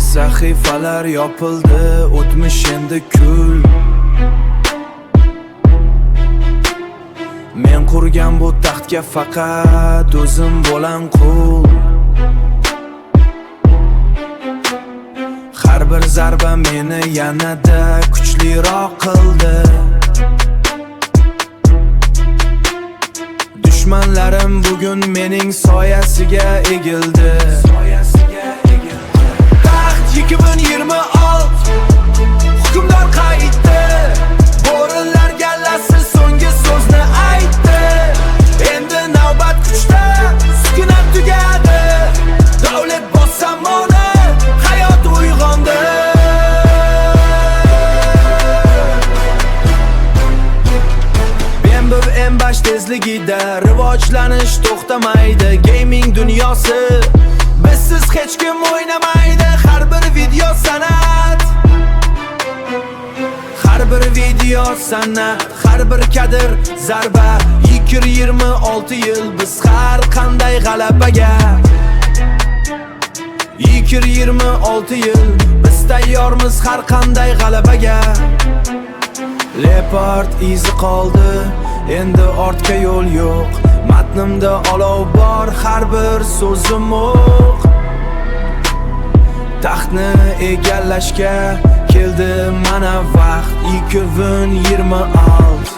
sahifalar yopildi, o'tmish endi kul. Men qurgan bu taxtga faqat o'zim bo'lan qul. Har bir zarba meni yanada kuchliroq qildi. Dushmanlarim bugun mening soyasiga egildi. Taxt 2026, hukmdor qaytdi. Bo'rinlar gallasi so'nggi so'zni aytdi. Endi navbat kuchda, sukunat tugadi. Davlat bosh zamoni, hayot uyg'ondi. Bu en baş tezligida rivojlanish to'xtamaydi. Gaming dunyosi bizsiz hech kim o'ynamaydi. Har bir video san'at, har bir video san'at, har bir kadr zarba. 26 yil biz har qanday g'alabaga. 26 yil biz tayyormiz har qanday g'alabaga. Leopard izi qoldi, endi ortga yo'l yo'q. Matnimda olov bor, har bir so'zim o'q. Taxtni egallashga keldi mana vaqt. 2026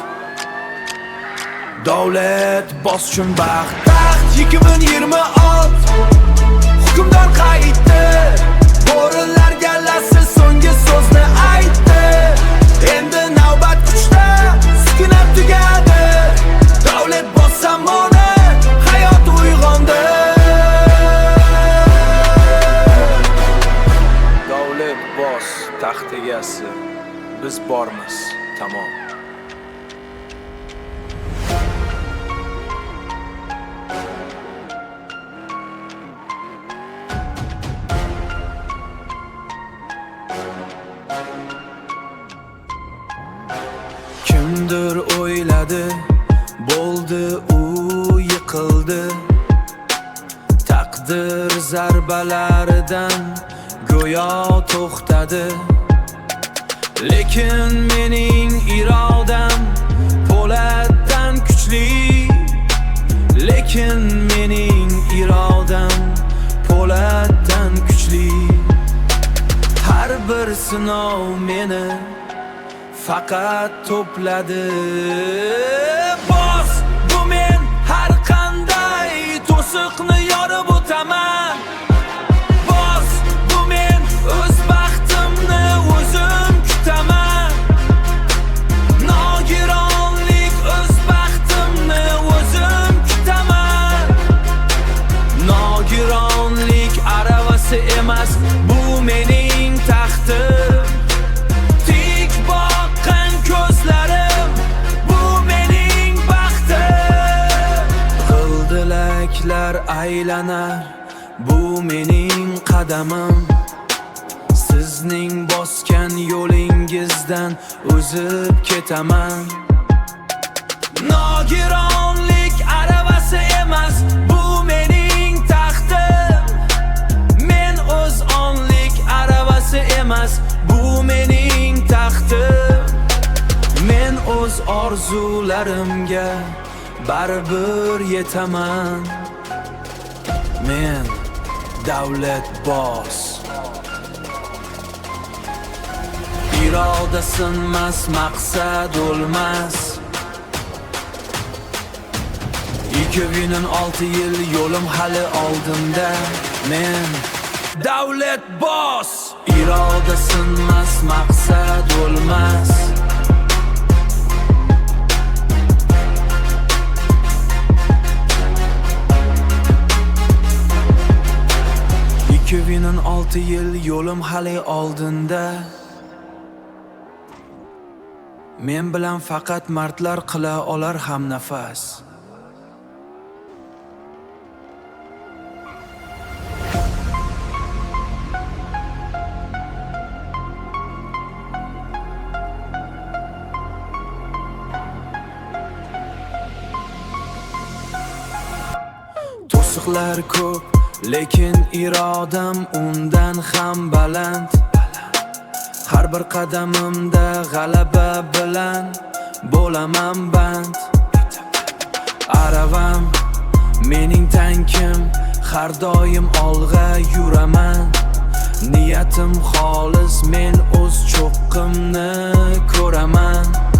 davlat bosh uchun baxt. Taxt 2026, hukmdor qaytdi. Bo'rinlar gallasi so'nggi so'zni aytdi. Endi navbat kuchda, sukunat tugadi. Davlat bosh zamoni, hayot uyg'ondi. Davlat bosh taxt egasi, biz bormiz, tamom. Kimdir o'yladi, bo'ldi u yiqildi. Taqdir zarbalaridan go'yo to'xtadi. Lekin mening irodam po'latdan kuchli. Lekin mening irodam po'latdan kuchli. Har bir sinov meni faqat to'pladi. Boss, bu men har qanday to'siqni yorib o'taman. Boss, bu men o'z baxtimni o'zim kutaman. Nogironlik o'z baxtimni o'zim kutaman. Nogironlik aravasi emas, bu mening taxtim. Aylanar, bu mening qadamim. Sizning bosgan yo'lingizdan o'zib ketaman. Nogironlik aravasi emas, bu mening taxtim. Men o'z onlik aravasi emas, bu mening taxtim. Men o'z orzularimga baribir yetaman. Men davlat boss. Iroda sinmas, maqsad o'lmas. 2006 yil yo'lim hali oldinda. Men davlat boss. Iroda sinmas, maqsad o'lmas. 2006 yil yo'lim hali oldinda. Men bilan faqat mardlar qila olar ham nafas. To'siqlar ko'p, lekin irodam undan ham baland. Har bir qadamimda g'alaba bilan bo'laman band. Aravam mening tankim, har doim olg'a yuraman. Niyatim xolis, men o'z cho'qqimni ko'raman.